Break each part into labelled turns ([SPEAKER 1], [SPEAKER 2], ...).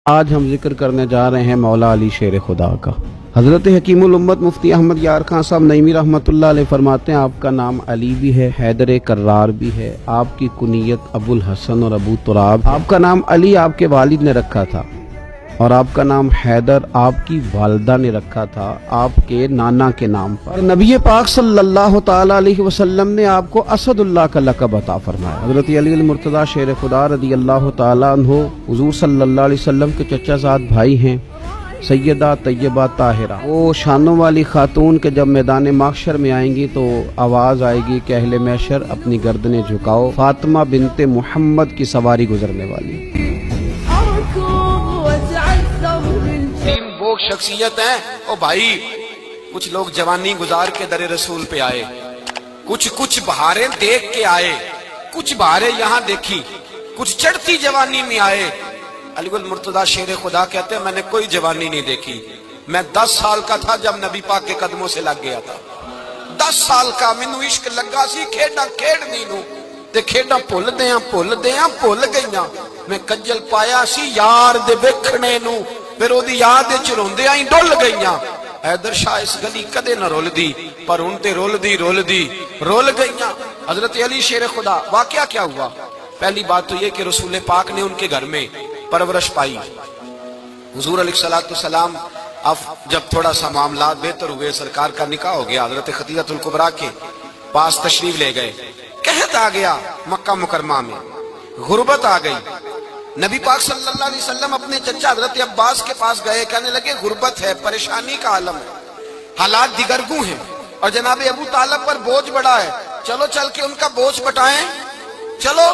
[SPEAKER 1] آج ہم ذکر کرنے جا رہے ہیں مولا علی شیر خدا کا۔ حضرت حکیم الامت مفتی احمد یار خان صاحب نعیمی رحمۃ اللہ علیہ فرماتے ہیں، آپ کا نام علی بھی ہے، حیدر کرار بھی ہے، آپ کی کنیت ابو الحسن اور ابو تراب۔ آپ کا نام علی آپ کے والد نے رکھا تھا اور آپ کا نام حیدر آپ کی والدہ نے رکھا تھا آپ کے نانا کے نام پر۔ نبی پاک صلی اللہ تعالی علیہ وسلم نے آپ کو اسد اللہ کا لقب عطا فرمایا۔ حضرت علی المرتضیٰ شیر خدا رضی اللہ تعالی عنہ حضور صلی اللہ علیہ وسلم کے چچا زاد بھائی ہیں، سیدہ طیبہ طاہرہ، وہ شانوں والی خاتون کے جب میدان محشر میں آئیں گی تو آواز آئے گی کہ اہل محشر اپنی گردنیں جھکاؤ، فاطمہ بنت محمد کی سواری گزرنے والی۔
[SPEAKER 2] وہ شخصیت ہیں او بھائی، کچھ لوگ جوانی گزار کے در رسول پہ آئے، کچھ بہاریں دیکھ کے آئے، کچھ بہاریں یہاں دیکھی، کچھ چڑھتی جوانی میں آئے۔ علی المرتضیٰ شیر خدا کہتے ہیں میں نے کوئی جوانی نہیں دیکھی، میں 10 سال کا تھا جب نبی پاک کے قدموں سے لگ گیا تھا، 10 سال کا مینوں عشق لگا سی، کھیڈاں کھیڈنی نوں تے کھیڈاں بھول گئیاں، میں کجل پایا سی یار دے ویکھنے نوں، پھر او دی یاد وچ روندیاں ہی ڈل گئیاں۔ حیدر شاہ اس گلی کدے نہ رول دی، پر ہن تے رول گئیاں۔ حضرت علی شیر خدا، واقعہ کیا ہوا؟ پہلی بات تو یہ کہ رسول پاک نے ان کے گھر میں پرورش پائی۔ حضور علیہ السلام اب جب تھوڑا سا معاملات بہتر ہوئے، سرکار کا نکاح ہو گیا، حضرت خدیجہ الکبریٰ کے پاس تشریف لے گئے، قحط آ گیا مکہ مکرمہ میں، غربت آ گئی۔ نبی پاک صلی اللہ علیہ وسلم اپنے چچا حضرت عباس کے پاس گئے، کہنے لگے غربت ہے، پریشانی کا عالم ہے، حالات دیگرگوں ہیں، اور جناب ابو طالب پر بوجھ بڑا ہے، چلو چل کے ان کا بوجھ بٹائیں۔ چلو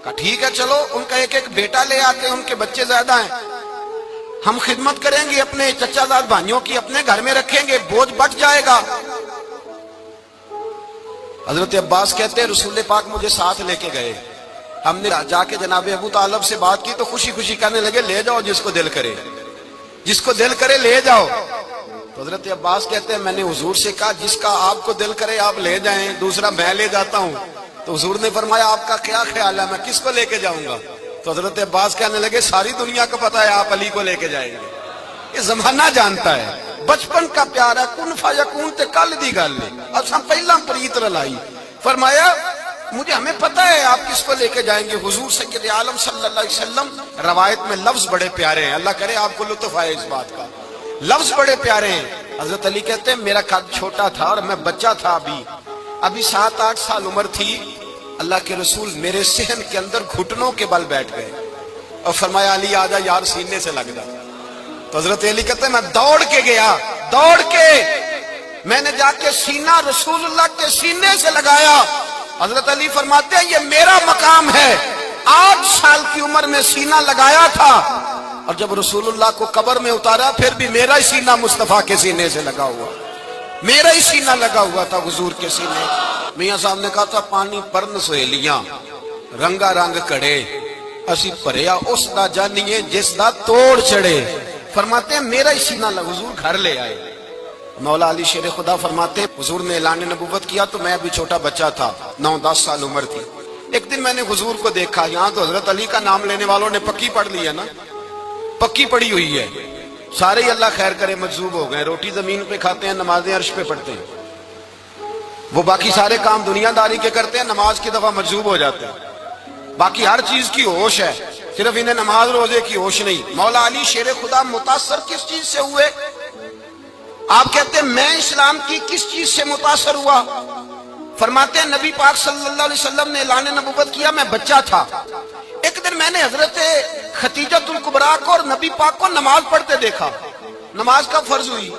[SPEAKER 2] کہا ٹھیک ہے، چلو ان کا ایک بیٹا لے آتے ہیں، ان کے بچے زیادہ ہیں، ہم خدمت کریں گے اپنے چچا زاد بھائیوں کی، اپنے گھر میں رکھیں گے، بوجھ بٹ جائے گا۔ حضرت عباس کہتے ہیں رسول پاک مجھے ساتھ لے کے گئے، ہم نے جا کے جناب ابو طالب سے بات کی تو خوشی خوشی کہنے لگے لے جاؤ جس کو دل کرے لے جاؤ۔ تو حضرت عباس کہتے ہیں میں نے حضور سے کہا جس کا آپ کو دل کرے آپ لے جائیں، دوسرا میں لے جاتا ہوں۔ تو حضور نے فرمایا آپ کا کیا خیال ہے، میں کس کو لے کے جاؤں گا؟ تو حضرت عباس کہنے لگے ساری دنیا کو پتا ہے آپ علی کو لے کے جائیں گے، یہ زمانہ جانتا ہے، بچپن کا پیار ہے، کن فیکون تے کل دی گل ہے، اساں پہلا پریت رلائی۔ فرمایا مجھے ہمیں پتہ ہے آپ کس کو لے کے جائیں گے، حضور سید عالم صلی اللہ علیہ وسلم۔ روایت میں لفظ بڑے پیارے ہیں، اللہ کرے آپ کو لطف آئے اس بات کا، لفظ بڑے پیارے ہیں۔ حضرت علی کہتے ہیں میرا قد چھوٹا تھا اور میں بچہ تھا، ابھی 7-8 سال عمر تھی، اللہ کے رسول میرے صحن کے اندر گھٹنوں کے بل بیٹھ گئے اور فرمایا علی آجا یار سینے سے لگ جا۔ تو حضرت علی کہتے ہیں میں دوڑ کے گیا، میں نے جا کے سینہ رسول اللہ کے سینے سے لگایا۔ حضرت علی فرماتے ہیں یہ میرا مقام ہے، 8 سال کی عمر میں سینہ لگایا تھا، اور جب رسول اللہ کو قبر میں اتارا پھر بھی میرا ہی سینہ مصطفیٰ کے سینے سے لگا ہوا، میرا ہی سینہ لگا ہوا تھا حضور کے سینے۔ میاں صاحب نے کہا تھا پانی پرن سہیلیاں رنگا رنگ کڑے، اسی پریا اس دا جانیے جس دا توڑ چڑھے۔ فرماتے ہیں میرا ہی سینہ لگا، حضور گھر لے آئے۔ مولا علی شیر خدا فرماتے ہیں حضور نے اعلان نبوت کیا تو میں ابھی چھوٹا بچہ تھا، 9-10 سال عمر تھی۔ ایک دن میں نے حضور کو دیکھا، یہاں تو حضرت علی کا نام لینے والوں نے پکی پڑھ لی ہے نا، پکی پڑھی ہوئی ہے، سارے ہی اللہ خیر کرے مجذوب ہو گئے، روٹی زمین پہ کھاتے ہیں، نمازیں عرش پہ پڑھتے ہیں، وہ باقی سارے کام دنیا داری کے کرتے ہیں، نماز کی دفعہ مجذوب ہو جاتے ہیں، باقی ہر چیز کی ہوش ہے، صرف انہیں نماز روزے کی ہوش نہیں۔ مولا علی شیر خدا متاثر کس چیز سے ہوئے؟ آپ کہتے ہیں میں اسلام کی کس چیز سے متاثر ہوا؟ فرماتے ہیں نبی پاک صلی اللہ علیہ وسلم نے اعلان نبوت کیا، میں بچہ تھا، ایک دن میں نے حضرت خدیجہ الکبریٰ کو اور نبی پاک کو نماز پڑھتے دیکھا، نماز کا فرض ہوئی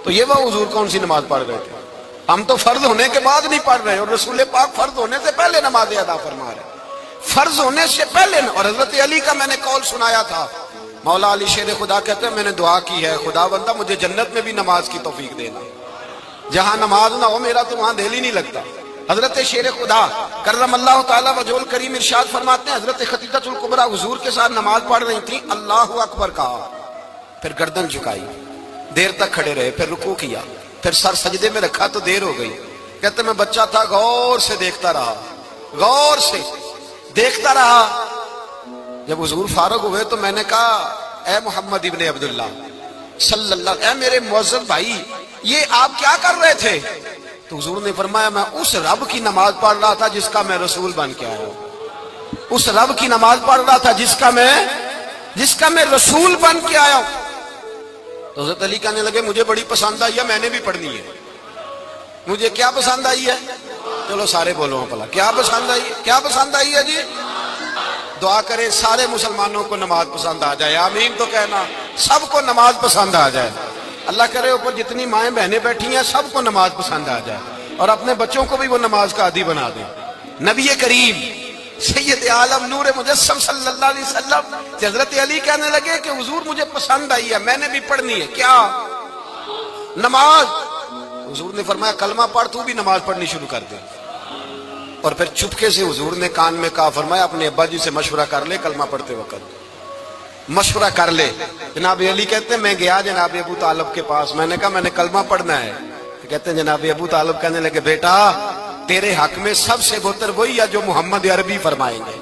[SPEAKER 2] تو یہ وہ حضور کون سی نماز پڑھ رہے تھے؟ ہم تو فرض ہونے کے بعد نہیں پڑھ رہے، اور رسول پاک فرض ہونے سے پہلے نماز ادا فرما رہے، فرض ہونے سے پہلے۔ اور حضرت علی کا میں نے قول سنایا تھا، مولا علی شیر خدا کہتے ہیں میں نے دعا کی ہے خدا بندہ مجھے جنت میں بھی نماز کی توفیق دینا، جہاں نماز نہ ہو میرا تو وہاں دل ہی نہیں لگتا۔ حضرت شیر خدا کرم اللہ تعالیٰ وجہ الکریم ارشاد فرماتے ہیں حضرت خدیجہ الکبریٰ حضور کے ساتھ نماز پڑھ رہی تھی، اللہ اکبر کہا، پھر گردن جھکائی، دیر تک کھڑے رہے، پھر رکوع کیا، پھر سر سجدے میں رکھا تو دیر ہو گئی۔ کہتے میں بچہ تھا، غور سے دیکھتا رہا، جب حضور فارغ ہوئے تو میں نے کہا اے محمد ابن عبداللہ صلی اللہ، اے میرے معزز بھائی یہ آپ کیا کر رہے تھے؟ تو حضور نے فرمایا میں اس رب کی نماز پڑھ رہا تھا جس کا میں رسول بن کے آیا ہوں، اس رب کی نماز پڑھ رہا تھا جس کا میں رسول بن کے آیا ہوں۔ تو حضرت علی کہنے لگے مجھے بڑی پسند آئی ہے، میں نے بھی پڑھنی ہے۔ مجھے کیا پسند آئی ہے؟ چلو سارے بولو پلا کیا پسند آئی ہے؟ کیا پسند آئی ہے جی؟ دعا کریں سارے مسلمانوں کو نماز پسند آ جائے، آمین تو کہنا، سب کو نماز پسند آ جائے۔ اللہ کرے اوپر جتنی مائیں بہنیں بیٹھی ہیں سب کو نماز پسند آ جائے، اور اپنے بچوں کو بھی وہ نماز کا عادی بنا دیں۔ نبی کریم سید عالم نور مجسم صلی اللہ علیہ وسلم حضرت علی کہنے لگے کہ حضور مجھے پسند آئی ہے، میں نے بھی پڑھنی ہے۔ کیا؟ نماز۔ حضور نے فرمایا کلمہ پڑھ، تو بھی نماز پڑھنی شروع کر دے۔ اور پھر چپکے سے حضور نے کان میں کہا، فرمایا اپنے ابا جی سے مشورہ کر لے کلمہ پڑھتے وقت، مشورہ کر لے۔ جناب علی کہتے ہیں میں گیا جناب ابو طالب کے پاس، میں نے کہا میں نے کلمہ پڑھنا ہے۔ کہتے ہیں جناب ابو طالب کہنے لگے بیٹا تیرے حق میں سب سے بہتر وہی ہے جو محمد عربی فرمائیں گے،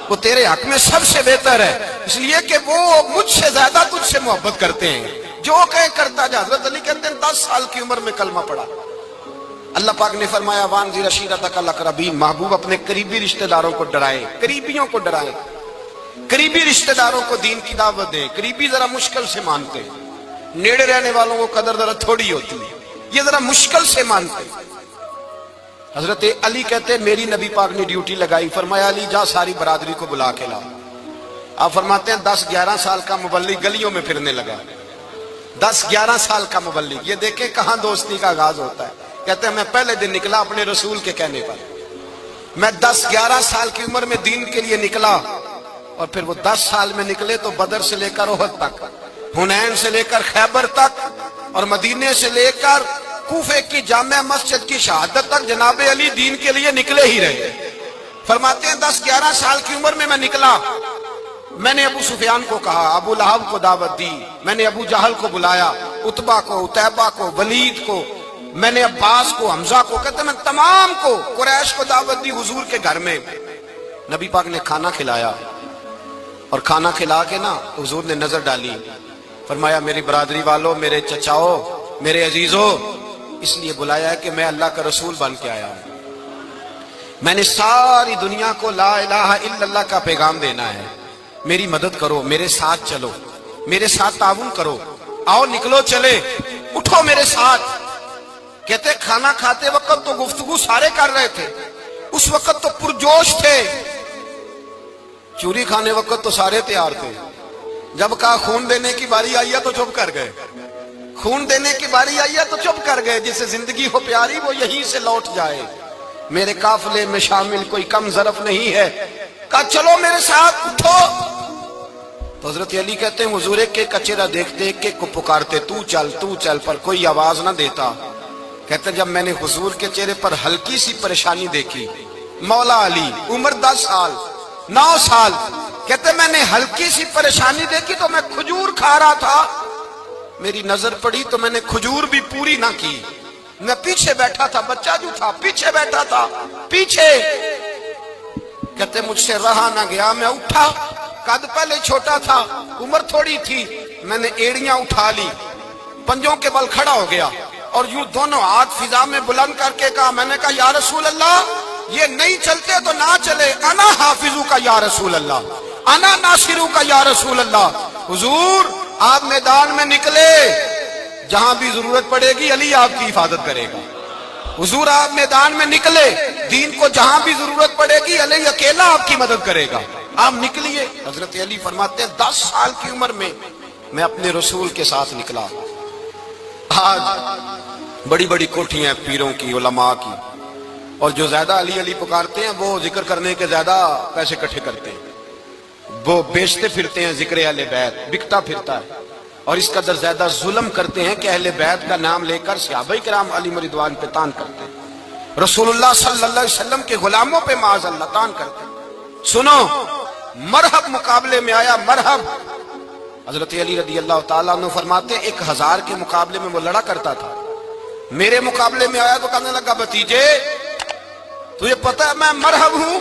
[SPEAKER 2] وہ تیرے حق میں سب سے بہتر ہے، اس لیے کہ وہ مجھ سے زیادہ تجھ سے محبت کرتے ہیں، جو کہے کرتا جا۔ حضرت علی کہتے ہیں 10 سال کی عمر میں کلمہ پڑھا۔ اللہ پاک نے فرمایا وانذر عشیرتک الاقربین، محبوب اپنے قریبی رشتہ داروں کو ڈرائیں، قریبیوں کو ڈرائیں، قریبی رشتہ داروں کو دین کی دعوت دیں۔ قریبی ذرا مشکل سے مانتے، نیڑے رہنے والوں کو قدر ذرا تھوڑی ہوتی ہے، یہ ذرا مشکل سے مانتے۔ حضرت علی کہتے ہیں میری نبی پاک نے ڈیوٹی لگائی، فرمایا علی جا ساری برادری کو بلا کے لا۔ آپ فرماتے ہیں 10-11 سال کا مبلغ گلیوں میں پھرنے لگا، 10-11 سال کا مبلغ، یہ دیکھیں کہاں دوستی کا آغاز ہوتا ہے۔ کہتے ہیں میں پہلے دن نکلا اپنے رسول کے کہنے پر، میں 10-11 سال کی عمر میں دین کے لیے نکلا، اور پھر وہ 10 سال میں نکلے تو بدر سے لے کر احد تک، حنین سے لے کر خیبر تک، اور مدینے سے لے کر کوفے کی جامع مسجد کی شہادت تک جناب علی دین کے لیے نکلے ہی رہے۔ فرماتے ہیں 10-11 سال کی عمر میں نکلا، میں نے ابو سفیان کو کہا، ابو لہب کو دعوت دی، میں نے ابو جہل کو بلایا، عتبہ کو، عتیبہ کو، ولید کو، میں نے عباس کو، حمزہ کو، کہتے ہیں میں تمام کو، قریش کو دعوت دی حضور کے گھر میں۔ نبی پاک نے کھانا کھلایا، اور کھانا کھلا کے نا حضور نے نظر ڈالی، فرمایا میری برادری والوں، میرے چچاؤ، میرے عزیزوں، اس لیے بلایا ہے کہ میں اللہ کا رسول بن کے آیا ہوں، میں نے ساری دنیا کو لا الہ الا اللہ کا پیغام دینا ہے، میری مدد کرو، میرے ساتھ چلو، میرے ساتھ تعاون کرو، آؤ نکلو چلے، اٹھو میرے ساتھ۔ کہتے کھانا کھاتے وقت تو گفتگو سارے کر رہے تھے، اس وقت تو پرجوش تھے، چوری کھانے وقت تو سارے تیار تھے، جب کہا خون دینے کی باری آئی ہے تو چپ کر گئے، خون دینے کی باری آئی ہے تو چپ کر گئے، جسے زندگی ہو پیاری وہ یہیں سے لوٹ جائے، میرے قافلے میں شامل کوئی کم ظرف نہیں ہے، کہا چلو میرے ساتھ اٹھو۔ تو حضرت علی کہتے ہیں حضور ایک کے چہرہ دیکھتے ایک کو پکارتے تو چل، پر کوئی آواز نہ دیتا۔ کہتے ہیں جب میں نے حضور کے چہرے پر ہلکی سی پریشانی دیکھی، مولا علی عمر 10 سال 9 سال، کہتے ہیں میں نے ہلکی سی پریشانی دیکھی تو میں کھجور کھا رہا تھا، میری نظر پڑی تو میں نے کھجور بھی پوری نہ کی، میں پیچھے بیٹھا تھا، بچہ جو تھا پیچھے بیٹھا تھا، پیچھے۔ کہتے مجھ سے رہا نہ گیا، میں اٹھا، قد پہلے چھوٹا تھا، عمر تھوڑی تھی، میں نے ایڑیاں اٹھا لی، پنجوں کے بل کھڑا ہو گیا، اور یوں دونوں ہاتھ فضا میں بلند کر کے کہا، میں نے کہا یا رسول اللہ یہ نہیں چلتے تو نہ چلے، انا حافظو کا یا رسول اللہ، انا ناصرو کا یا رسول اللہ۔ حضور آپ میدان میں نکلے، جہاں بھی ضرورت پڑے گی علی آپ کی حفاظت کرے گا۔ حضور آپ میدان میں نکلے، دین کو جہاں بھی ضرورت پڑے گی علی اکیلا آپ کی مدد کرے گا، آپ نکلیے۔ حضرت علی فرماتے ہیں 10 سال کی عمر میں میں اپنے رسول کے ساتھ نکلا۔ آج بڑی بڑی کوٹھیاں ہیں پیروں کی، علماء کی، اور جو زیادہ علی علی پکارتے ہیں وہ ذکر کرنے کے زیادہ پیسے اکٹھے کرتے ہیں، وہ بیچتے پھرتے ہیں ذکر اہل بیت، بکتا پھرتا ہے، اور اس قدر زیادہ ظلم کرتے ہیں کہ اہل بیت کا نام لے کر صحابہ کرام علی رضوان پہ تان کرتے ہیں، رسول اللہ صلی اللہ علیہ وسلم کے غلاموں پہ معاذ اللہ تان کرتے ہیں۔ سنو، مرحب مقابلے میں آیا، مرحب۔ حضرت علی رضی اللہ تعالیٰ عنہ فرماتے ہیں 1000 کے مقابلے میں وہ لڑا کرتا تھا، میرے مقابلے میں آیا تو کہنے لگا بھتیجے تجھے پتہ ہے میں مرحب ہوں؟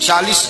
[SPEAKER 2] 40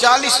[SPEAKER 2] 40।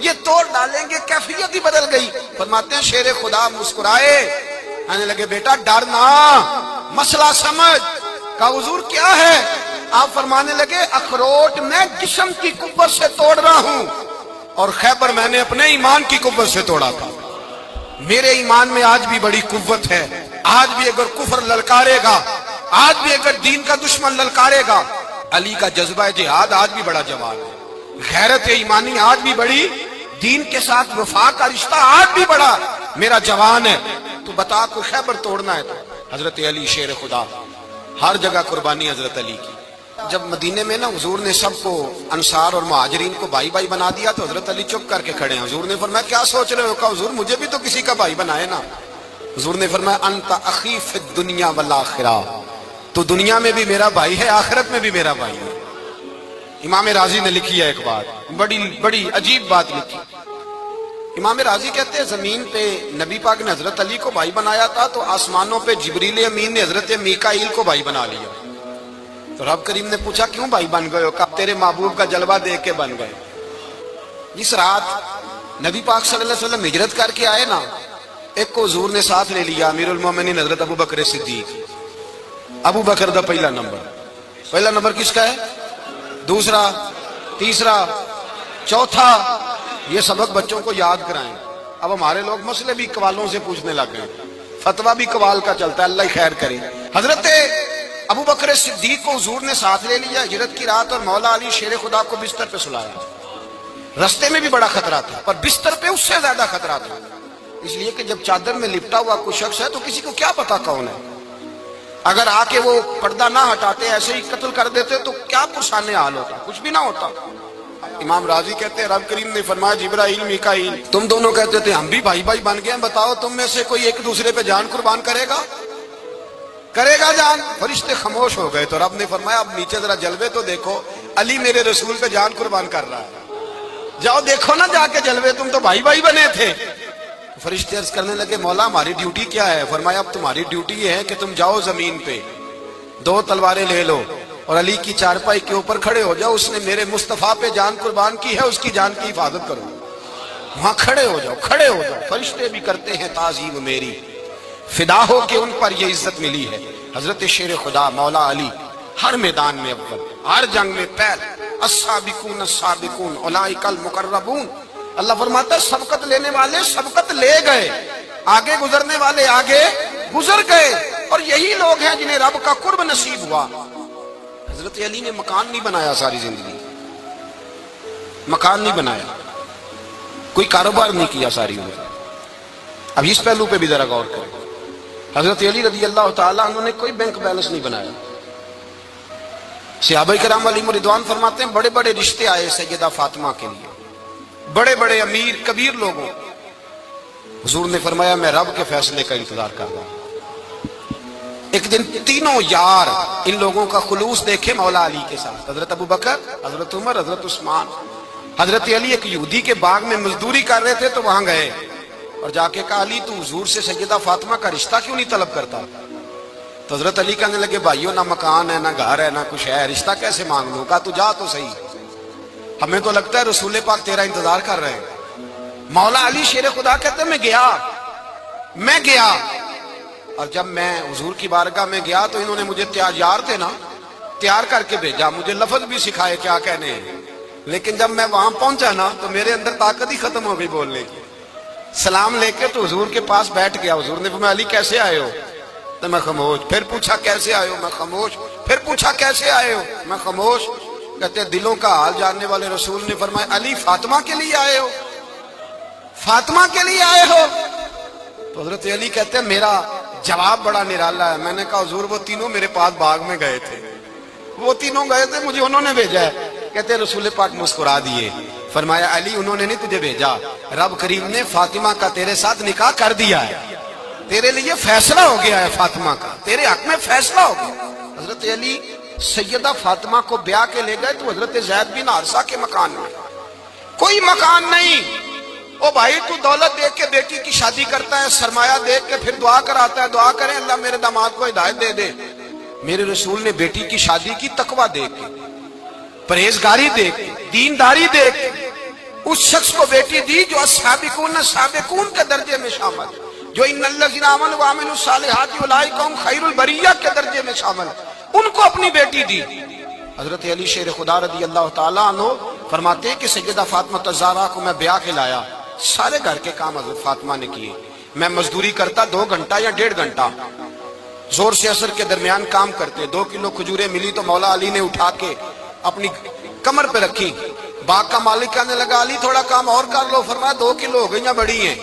[SPEAKER 2] یہ توڑ ڈالیں گے، کیفیت ہی بدل گئی۔ فرماتے ہیں شیر خدا مسکرائے، کہنے لگے بیٹا ڈرنا، مسئلہ سمجھ۔ کہا حضور کیا ہے؟ آپ فرمانے لگے اخروٹ میں جسم کی قوت سے توڑ رہا ہوں، اور خیبر میں نے اپنے ایمان کی قوت سے توڑا تھا۔ میرے ایمان میں آج بھی بڑی قوت ہے، آج بھی اگر کفر للکارے گا، آج بھی اگر دین کا دشمن للکارے گا، علی کا جذبہ جہاد آج بھی بڑا جوان ہے، غیرت ایمانی آج بھی بڑی، دین کے ساتھ وفا کا رشتہ آج بھی بڑا میرا جوان ہے۔ تو بتا کوئی خیبر توڑنا ہے تو حضرت علی شیر خدا، ہر جگہ قربانی حضرت علی کی۔ جب مدینے میں نا حضور نے سب کو انصار اور مہاجرین کو بھائی بھائی بنا دیا تو حضرت علی چپ کر کے کھڑے ہیں۔ حضور نے فرمایا کیا سوچ رہے ہو؟ کہا حضور مجھے بھی تو کسی کا بھائی بنائے نا۔ حضور نے فرمایا انت اخی فی الدنیا والآخرہ، تو دنیا میں بھی میرا بھائی ہے، آخرت میں بھی میرا بھائی ہے۔ امام راضی نے لکھی ہے ایک بات، بڑی عجیب بات لکھی۔ امام راضی کہتے ہیں زمین پہ نبی پاک نے حضرت علی کو بھائی بنایا تھا تو آسمانوں پہ جبریل امین نے حضرت میکائیل کو بھائی بنا لیا۔ تو رب کریم نے پوچھا کیوں بھائی بن گئے ہو؟ کہا تیرے محبوب کا جلوہ دیکھ کے بن گئے۔ جس رات نبی پاک صلی اللہ علیہ وسلم ہجرت کر کے آئے نا، ایک کو حضور نے ساتھ لے لیا، امیر المومنین حضرت ابو بکر صدیق۔ ابو بکر دا پہلا نمبر کس کا ہے؟ دوسرا، تیسرا، چوتھا، یہ سبق بچوں کو یاد کرائیں۔ اب ہمارے لوگ مسئلے بھی قوالوں سے پوچھنے لگ گئے، فتویٰ بھی قوال کا چلتا ہے، اللہ ہی خیر کرے۔ حضرت ابو بکر صدیق کو حضور نے ساتھ لے لیا ہجرت کی رات، اور مولا علی شیر خدا کو بستر پہ سلایا۔ رستے میں بھی بڑا خطرہ تھا پر بستر پہ اس سے زیادہ خطرہ تھا، اس لیے کہ جب چادر میں لپٹا ہوا کوئی شخص ہے تو کسی کو کیا پتا کون ہے، اگر آ کے وہ پردہ نہ ہٹاتے ایسے ہی قتل کر دیتے تو کیا پرسانے حال ہوتا، کچھ بھی نہ ہوتا۔ امام راضی کہتے ہیں رب کریم نے فرمایا جبرائیل میکائیل تم دونوں کہتے تھے ہم بھی بھائی بھائی بن گئے ہیں، بتاؤ تم میں سے کوئی ایک دوسرے پہ جان قربان کرے گا جان؟ فرشتے خاموش ہو گئے تو رب نے فرمایا اب نیچے ذرا جلوے تو دیکھو، علی میرے رسول پہ جان قربان کر رہا ہے، جاؤ دیکھو نا جا کے جلوے، تم تو بھائی بھائی بنے تھے۔ فرشتے عرض کرنے لگے مولا ہماری ڈیوٹی کیا ہے؟ فرمایا اب تمہاری ڈیوٹی یہ ہے کہ تم جاؤ زمین پہ 2 تلواریں لے لو اور علی کی چارپائی کے اوپر کھڑے ہو جاؤ، اس نے میرے مصطفیٰ پہ جان قربان کی ہے، اس کی جان کی حفاظت کرو۔ وہاں کھڑے ہو جاؤ۔ فرشتے بھی کرتے ہیں تعظیم میری، فدا ہو کہ ان پر یہ عزت ملی ہے۔ حضرت شیر خدا مولا علی ہر میدان میں اول، ہر جنگ میں پہل، السابقون السابقون اولئک المقربون۔ اللہ فرماتا ہے سبقت لینے والے سبقت لے گئے، آگے گزرنے والے آگے گزر گئے، اور یہی لوگ ہیں جنہیں رب کا قرب نصیب ہوا۔ حضرت علی نے مکان نہیں بنایا، ساری زندگی مکان نہیں بنایا، کوئی کاروبار نہیں کیا ساری عمر۔ اب اس پہلو پہ بھی ذرا غور کریں، حضرت علی رضی اللہ تعالیٰ انہوں نے کوئی بینک بیلنس نہیں بنایا۔ صحابہ کرام علیہم رضوان فرماتے ہیں بڑے بڑے رشتے آئے سیدہ فاطمہ کے لیے، بڑے بڑے امیر کبیر لوگوں، حضور نے فرمایا میں رب کے فیصلے کا انتظار کر رہا ہوں۔ ایک دن تینوں یار ان لوگوں کا خلوص دیکھے مولا علی کے ساتھ، حضرت ابو بکر، حضرت عمر، حضرت عثمان۔ حضرت علی ایک یہودی کے باغ میں مزدوری کر رہے تھے تو وہاں گئے اور جا کے کہا علی تو حضور سے سیدہ فاطمہ کا رشتہ کیوں نہیں طلب کرتا؟ تو حضرت علی کہنے لگے بھائیو نہ مکان ہے نہ گھر ہے نہ کچھ ہے، رشتہ کیسے مانگ لوں؟ کہا تو جا تو صحیح، ہمیں تو لگتا ہے رسول پاک تیرا انتظار کر رہے ہیں۔ مولا علی شیر خدا کہتے ہیں میں گیا اور جب میں حضور کی بارگاہ میں گیا تو انہوں نے مجھے یار تھے نا تیار کر کے بھیجا، مجھے لفظ بھی سکھائے کیا کہنے ہیں، لیکن جب میں وہاں پہنچا نا تو میرے اندر طاقت ہی ختم ہو گئی بولنے کی۔ سلام لے کے تو حضور کے پاس بیٹھ گیا، حضور نے فرمایا علی کیسے آئے ہو؟ تو میں خاموش، پھر پوچھا کیسے آئے ہو؟ میں خاموش، پھر پوچھا کیسے آئے ہو؟ میں خاموش۔ کہتے دلوں کا حال جاننے والے رسول نے فرمایا علی فاطمہ کے لیے آئے ہو؟ فاطمہ کے لیے آئے ہو؟ تو حضرت علی کہتے ہیں میرا جواب بڑا نرالا ہے۔ میں نے کہا حضور وہ تینوں میرے پاس باغ میں گئے تھے، وہ تینوں گئے تھے، مجھے انہوں نے بھیجا ہے۔ کہتے ہیں رسول پاک مسکرا دیے، فرمایا علی انہوں نے نہیں تجھے بھیجا، رب کریم نے فاطمہ کا تیرے ساتھ نکاح کر دیا ہے، تیرے لیے فیصلہ ہو گیا ہے، فاطمہ کا تیرے حق میں فیصلہ ہو گیا۔ حضرت علی سیدہ فاطمہ کو بیاہ کے لے گئے تو حضرت زید بن حارثہ کے مکان میں، کوئی مکان نہیں۔ او بھائی تو دولت دیکھ کے بیٹی کی شادی کرتا ہے، سرمایہ دیکھ کے پھر دعا کراتا ہے، دعا کریں اللہ میرے داماد کو ہدایت دے دے۔ میرے رسول نے بیٹی کی شادی کی تقوی دیکھ کے، پرہیزگاری دیکھ کے، دینداری دیکھ کے، اس شخص کو بیٹی دی جو السابقون سابقون کے درجے میں شامل، جو ان الذین آمنوا وعملوا الصالحات اولئک هم خیر البریہ کے درجے میں شامل، ان کو اپنی بیٹی دی۔ حضرت علی شیر خدا رضی اللہ تعالیٰ عنہ فرماتے ہیں کہ سیدہ فاطمہ الزہرا کو میں بیاہ کے لایا، سارے گھر کے کام حضرت فاطمہ نے کیے، میں مزدوری کرتا 2 گھنٹہ یا 1.5 گھنٹہ، زور سے عصر کے درمیان کام کرتے، 2 کلو کھجوریں ملی تو مولا علی نے اٹھا کے اپنی کمر پہ رکھی، باغ کا مالک کہنے لگا علی تھوڑا کام اور کر لو، فرمایا 2 کلو ہو گئی یا بڑی ہیں،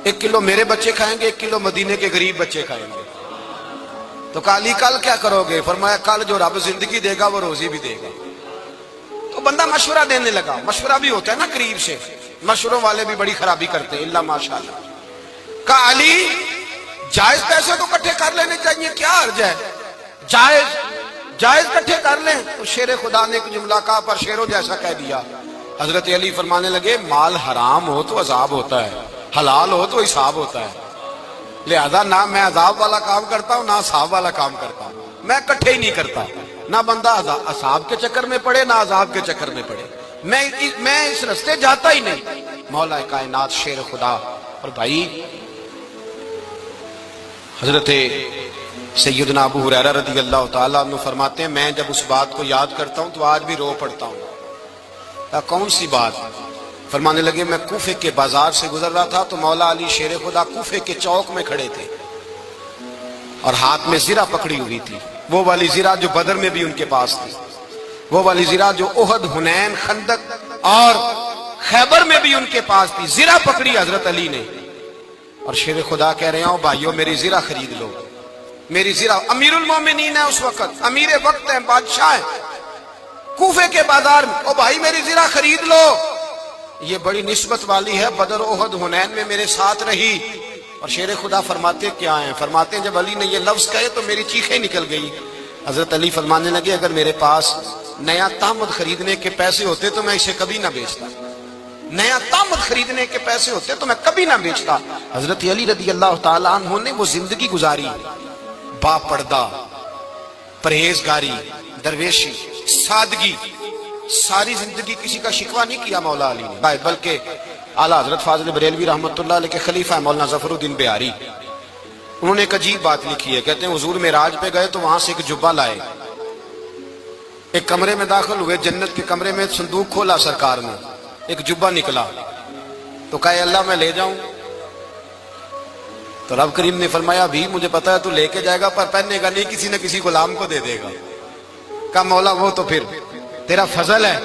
[SPEAKER 2] 1 کلو میرے بچے کھائیں گے، 1 کلو مدینے کے غریب بچے کھائیں گے۔ تو کہا علی کل کیا کرو گے؟ فرمایا کل جو رب زندگی دے گا وہ روزی بھی دے گا۔ تو بندہ مشورہ دینے لگا، مشورہ بھی ہوتا ہے نا قریب سے، مشوروں والے بھی بڑی خرابی کرتے ہیں، اللہ ماشاءاللہ۔ کہا علی جائز پیسے تو کٹھے کر لینے چاہیے، کیا حرج ہے، جائز کٹھے کر لیں۔ تو شیر خدا نے ایک جملہ کہا پر شیروں جیسا کہہ دیا۔ حضرت علی فرمانے لگے مال حرام ہو تو عذاب ہوتا ہے، حلال ہو تو حساب ہوتا ہے، لہذا نہ میں عذاب والا کام کرتا ہوں نہ حساب والا کام کرتا ہوں، میں کٹھے ہی نہیں کرتا، نہ بندہ عذاب کے چکر میں پڑے نہ عذاب کے چکر میں پڑے، میں اس رستے جاتا ہی نہیں۔ مولا کائنات شیر خدا۔ اور بھائی حضرت سیدنا ابو ہریرہ رضی اللہ تعالیٰ عنہ فرماتے ہیں میں جب اس بات کو یاد کرتا ہوں تو آج بھی رو پڑتا ہوں۔ کون سی بات؟ فرمانے لگے میں کوفے کے بازار سے گزر رہا تھا تو مولا علی شیر خدا کوفے کے چوک میں کھڑے تھے اور ہاتھ میں زرہ پکڑی ہوئی تھی، وہ والی زرہ جو بدر میں بھی ان کے پاس تھی، وہ والی زرہ جو احد، حنین، خندق اور خیبر میں بھی ان کے پاس تھی، زرہ پکڑی حضرت علی نے اور شیر خدا کہہ رہے ہیں بھائیو میری زرہ خرید لو، میری زرہ۔ امیر المومنین ہے اس وقت، امیر وقت ہے، بادشاہ ہے، کوفے کے بازار میں، او بھائی میری زرہ خرید لو، یہ بڑی نسبت والی ہے، بدر، احد، حنین میں میرے ساتھ رہی۔ اور شیر خدا فرماتے کیا ہیں؟ فرماتے ہیں جب علی نے یہ لفظ کہے تو میری چیخیں نکل گئی۔ حضرت علی فرمانے لگے اگر میرے پاس نیا تامد خریدنے کے پیسے ہوتے تو میں اسے کبھی نہ بیچتا، نیا تامد خریدنے کے پیسے ہوتے تو میں کبھی نہ بیچتا۔ حضرت علی رضی اللہ تعالیٰ عنہ نے وہ زندگی گزاری، با پردہ، پرہیزگاری، درویشی، سادگی، ساری زندگی کسی کا شکوہ نہیں کیا مولا علی نے، بلکہ اعلیٰ حضرت فاضل بریلوی رحمۃ اللہ علیہ کے خلیفہ مولانا ظفر الدین بہاری، انہوں نے ایک عجیب بات لکھی ہے، کہتے ہیں حضور معراج پہ گئے تو وہاں سے ایک جبہ لائے، ایک کمرے میں داخل ہوئے، جنت کے کمرے میں صندوق کھولا سرکار نے، ایک جبہ نکلا تو کہا اللہ میں لے جاؤں؟ تو رب کریم نے فرمایا ابھی مجھے پتا ہے تو لے کے جائے گا پر پہننے گا نہیں، کسی نہ کسی غلام کو دے دے گا۔ کہا مولا وہ تو پھر تیرا فضل ہے۔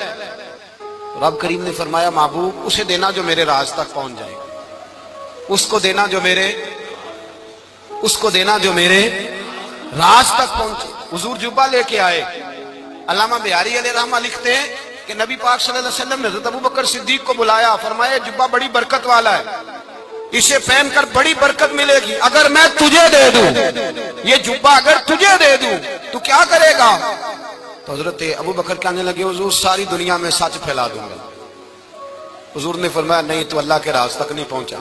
[SPEAKER 2] رب کریم نے فرمایا محبوب اسے دینا جو میرے راز تک پہنچ جائے، اس کو دینا جو میرے راز تک پہنچے۔ حضور جبہ لے کے آئے۔ علامہ بہاری علیہ رحمہ لکھتے ہیں کہ نبی پاک صلی اللہ علیہ وسلم نے حضرت ابو بکر صدیق کو بلایا، فرمایا جبہ بڑی برکت والا ہے، اسے پہن کر بڑی برکت ملے گی، اگر میں تجھے دے دوں، یہ جبہ اگر تجھے دے دوں تو کیا کرے گا؟ تو حضرت ابو بکر کہنے لگے حضور ساری دنیا میں سچ پھیلا دوں گا۔ حضور نے فرمایا نہیں تو اللہ کے راز تک نہیں پہنچا۔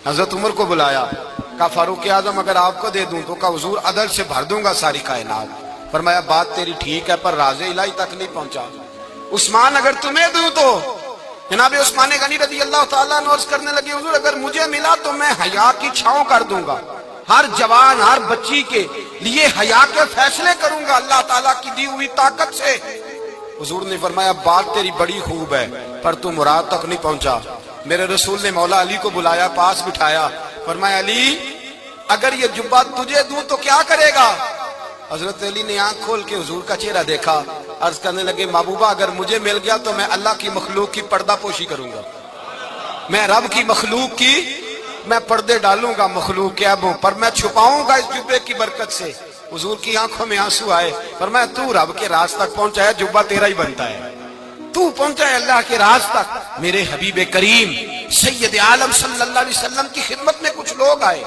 [SPEAKER 2] حضرت عمر کو بلایا، کہا فاروق اعظم اگر آپ کو دے دوں تو کہا حضور عدل سے بھر دوں گا ساری کائنات۔ فرمایا بات تیری ٹھیک ہے پر راز الہی تک نہیں پہنچا۔ عثمان اگر تمہیں دوں تو جناب عثمان غنی رضی اللہ تعالیٰ عنہ عرض کرنے لگے حضور اگر مجھے ملا تو میں حیا کی چھاؤں کر دوں گا، ہر جوان ہر بچی کے لیے حیا کے فیصلے کروں گا اللہ تعالیٰ کی دی ہوئی طاقت سے۔ حضور نے فرمایا بات تیری بڑی خوب ہے پر تو مراد تک نہیں پہنچا۔ میرے رسول نے مولا علی کو بلایا، پاس بٹھایا، فرمایا علی اگر یہ جبہ تجھے دوں تو کیا کرے گا؟ حضرت علی نے آنکھ کھول کے حضور کا چہرہ دیکھا، عرض کرنے لگے محبوبہ اگر مجھے مل گیا تو میں اللہ کی مخلوق کی پردہ پوشی کروں گا، میں رب کی مخلوق کی میں پردے ڈالوں گا مخلوق کے عیبوں پر، میں چھپاؤں گا اس جبے کی برکت سے۔ حضور کی آنکھوں میں آنسو آئے، فرمایا تو رب کے راز تک پہنچا ہے، جبہ تیرا ہی بنتا ہے، تو پہنچا ہے اللہ کے راز تک۔ میرے حبیب کریم سید عالم صلی اللہ علیہ وسلم کی خدمت میں کچھ لوگ آئے،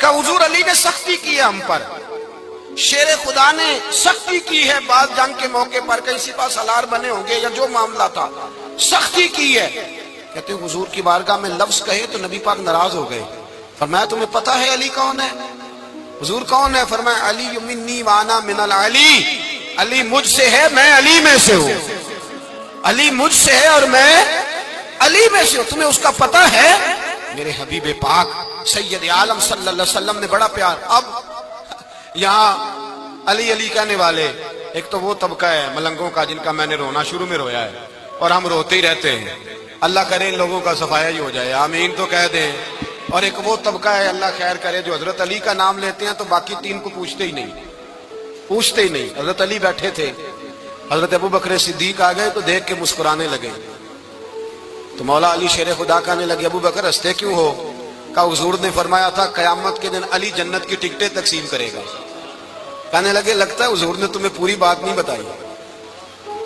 [SPEAKER 2] کہ حضور علی نے سختی کی ہے ہم پر، شیر خدا نے سختی کی ہے، بعض جنگ کے موقع پر کہیں سپاہ سالار بنے ہوں گے یا جو معاملہ تھا سختی کی ہے۔ کہتے ہیں حضور کی بارگاہ میں لفظ کہے تو نبی پاک ناراض ہو گئے۔ فرمایا تمہیں پتا ہے علی کون ہے؟ حضور کون ہے؟ فرمایا علی منی وانا من العلی، علی مجھ سے ہے میں علی میں سے ہوں۔ علی مجھ سے ہے اور میں علی میں سے ہوں. تمہیں اس کا پتہ ہے؟ میرے حبیب پاک سید عالم صلی اللہ علیہ وسلم نے بڑا پیار. اب یہاں علی علی کہنے والے ایک تو وہ طبقہ ہے ملنگوں کا جن کا میں نے رونا شروع میں رویا ہے اور ہم روتے ہی رہتے ہیں. اللہ کرے ان لوگوں کا صفایا ہی ہو جائے, آمین تو کہہ دیں. اور ایک وہ طبقہ ہے اللہ خیر کرے جو حضرت علی کا نام لیتے ہیں تو باقی تین کو پوچھتے ہی نہیں. حضرت علی بیٹھے تھے, حضرت ابو بکر صدیق آ گئے تو دیکھ کے مسکرانے لگے. تو مولا علی شیر خدا کہنے لگے ابو بکر ہنستے کیوں ہو؟ کہا حضور نے فرمایا تھا قیامت کے دن علی جنت کی ٹکٹیں تقسیم کرے گا. کہنے لگے لگتا ہے حضور نے تمہیں پوری بات نہیں بتائی.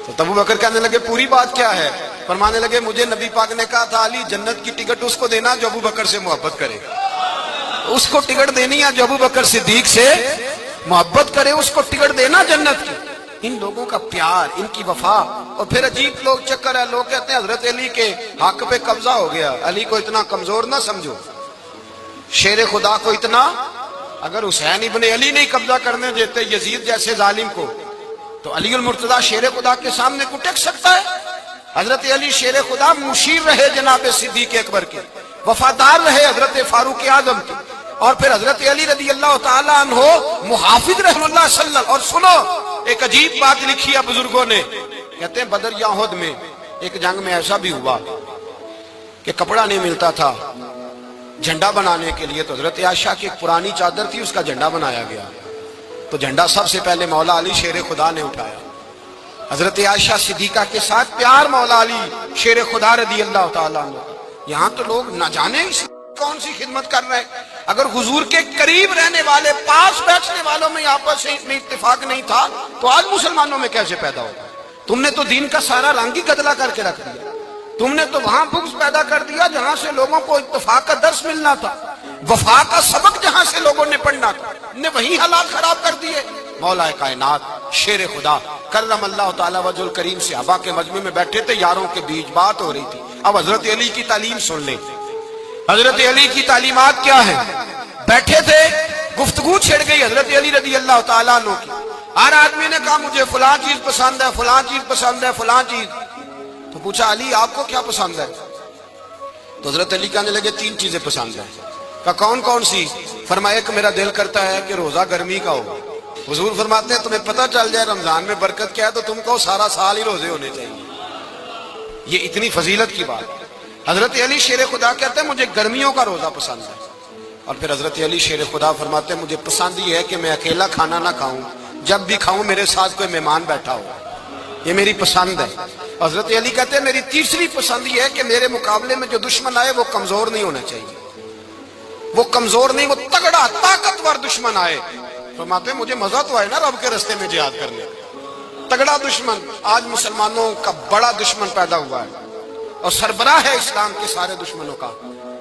[SPEAKER 2] تو ابو بکر کہنے لگے پوری بات کیا ہے؟ فرمانے لگے مجھے نبی پاک نے کہا تھا علی جنت کی ٹکٹ اس کو دینا جو ابو بکر سے محبت کرے. اس کو ٹکٹ دینی ہے جو ابو بکر صدیق سے محبت کرے, اس کو ٹکٹ دینا جنت کی. ان لوگوں کا پیار, ان کی وفا. اور پھر عجیب لوگ چکر ہے, لوگ کہتے ہیں حضرت علی کے حق پہ قبضہ ہو گیا. علی کو اتنا کمزور نہ سمجھو, شیر خدا کو اتنا. اگر حسین ابن علی نہیں قبضہ کرنے دیتے یزید جیسے ظالم کو تو علی المرتضیٰ شیر خدا کے سامنے کو ٹک سکتا ہے؟ حضرت علی شیر خدا مشیر رہے جناب صدیق اکبر کے, وفادار رہے حضرت فاروق اعظم کے, اور پھر حضرت علی رضی اللہ تعالیٰ عنہ محافظ رحم اللہ صلی اللہ. اور سنو ایک عجیب بات لکھی ہے بزرگوں نے, کہتے ہیں بدر یا احد میں ایک جنگ میں ایسا بھی ہوا کہ کپڑا نہیں ملتا تھا جھنڈا بنانے کے لیے, تو حضرت عائشہ کی ایک پرانی چادر تھی, اس کا جھنڈا بنایا گیا. تو جھنڈا سب سے پہلے مولا علی شیر خدا نے اٹھایا. حضرت عائشہ صدیقہ کے ساتھ پیار مولا علی شیر خدا رضی اللہ تعالیٰ عنہ. یہاں تو لوگ نہ جانے کون سی خدمت کر رہے ہیں. اگر حضور کے قریب رہنے والے پاس بیٹھنے والوں میں آپس میں اتفاق نہیں تھا تو آج مسلمانوں میں کیسے پیدا ہوگا؟ تم نے تو دین کا سارا رنگ ہی گدلا کر کے رکھ دیا. تم نے تو وہاں بغض پیدا کر دیا جہاں سے لوگوں کو اتفاق کا درس ملنا تھا, وفا کا سبق جہاں سے لوگوں نے پڑھنا تھا, نے وہی حالات خراب کر دیے. مولا کائنات شیر خدا کرم اللہ تعالیٰ وجہ الکریم صحابہ کے مجمع میں بیٹھے تھے, یاروں کے بیچ بات ہو رہی تھی. اب حضرت علی کی تعلیم سن لیں, حضرت علی کی تعلیمات کیا ہیں. بیٹھے تھے, گفتگو چھڑ گئی حضرت علی رضی اللہ تعالیٰ عنہ کی. ہر آدمی نے کہا مجھے فلاں چیز پسند ہے, فلاں چیز پسند ہے, فلاں چیز. تو پوچھا علی آپ کو کیا پسند ہے؟ تو حضرت علی کہنے لگے تین چیزیں پسند ہیں. کہا کون کون سی؟ فرمایا کہ میرا دل کرتا ہے کہ روزہ گرمی کا ہو. حضور فرماتے ہیں تمہیں پتہ چل جائے رمضان میں برکت کیا ہے تو تم کو سارا سال ہی روزے ہونے چاہیے. یہ اتنی فضیلت کی بات. حضرت علی شیر خدا کہتے ہیں مجھے گرمیوں کا روزہ پسند ہے. اور پھر حضرت علی شیر خدا فرماتے ہیں مجھے پسند یہ ہے کہ میں اکیلا کھانا نہ کھاؤں, جب بھی کھاؤں میرے ساتھ کوئی مہمان بیٹھا ہو, یہ میری پسند ہے. حضرت علی کہتے ہیں میری تیسری پسند یہ ہے کہ میرے مقابلے میں جو دشمن آئے وہ کمزور نہیں ہونا چاہیے, وہ کمزور نہیں, وہ تگڑا طاقتور دشمن آئے. فرماتے ہیں مجھے مزہ تو آئے نا رب کے رستے میں جہاد کرنے کا. تگڑا دشمن, آج مسلمانوں کا بڑا دشمن پیدا ہوا ہے اور سربراہ ہے اسلام کے سارے دشمنوں کا,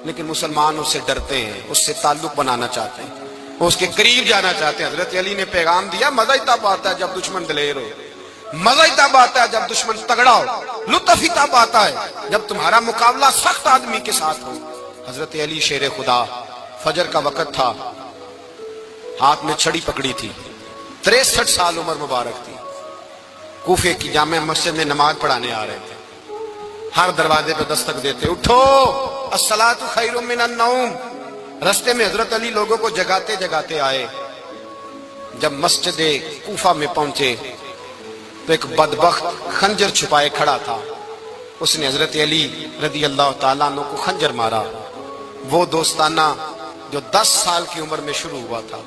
[SPEAKER 2] لیکن مسلمان اس سے ڈرتے ہیں, اس سے تعلق بنانا چاہتے ہیں, وہ اس کے قریب جانا چاہتے ہیں. حضرت علی نے پیغام دیا مزہ ہی تب آتا ہے جب دشمن دلیر ہو, مزہ ہی تب آتا ہے جب دشمن تگڑا ہو, لطف ہی تب آتا ہے جب تمہارا مقابلہ سخت آدمی کے ساتھ ہو. حضرت علی شیر خدا, فجر کا وقت تھا, ہاتھ میں چھڑی پکڑی تھی, 63 سال عمر مبارک تھی. کوفے کی جامع مسجد میں نماز پڑھانے آ رہے تھے. ہر دروازے پہ دستک دیتے, اٹھو الصلاۃ خیر من النوم. رستے میں حضرت علی لوگوں کو جگاتے جگاتے آئے. جب مسجد کوفہ میں پہنچے تو ایک بدبخت خنجر چھپائے کھڑا تھا. اس نے حضرت علی رضی اللہ تعالیٰ عنہ کو خنجر مارا. وہ دوستانہ جو 10 سال کی عمر میں شروع ہوا تھا.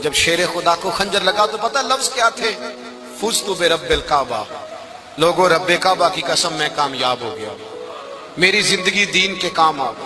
[SPEAKER 2] جب شیر خدا کو خنجر لگا تو پتہ لفظ کیا تھے؟ فزت برب الکعبہ. لوگوں رب کعبہ کی قسم میں کامیاب ہو گیا, میری زندگی دین کے کام آ گئی.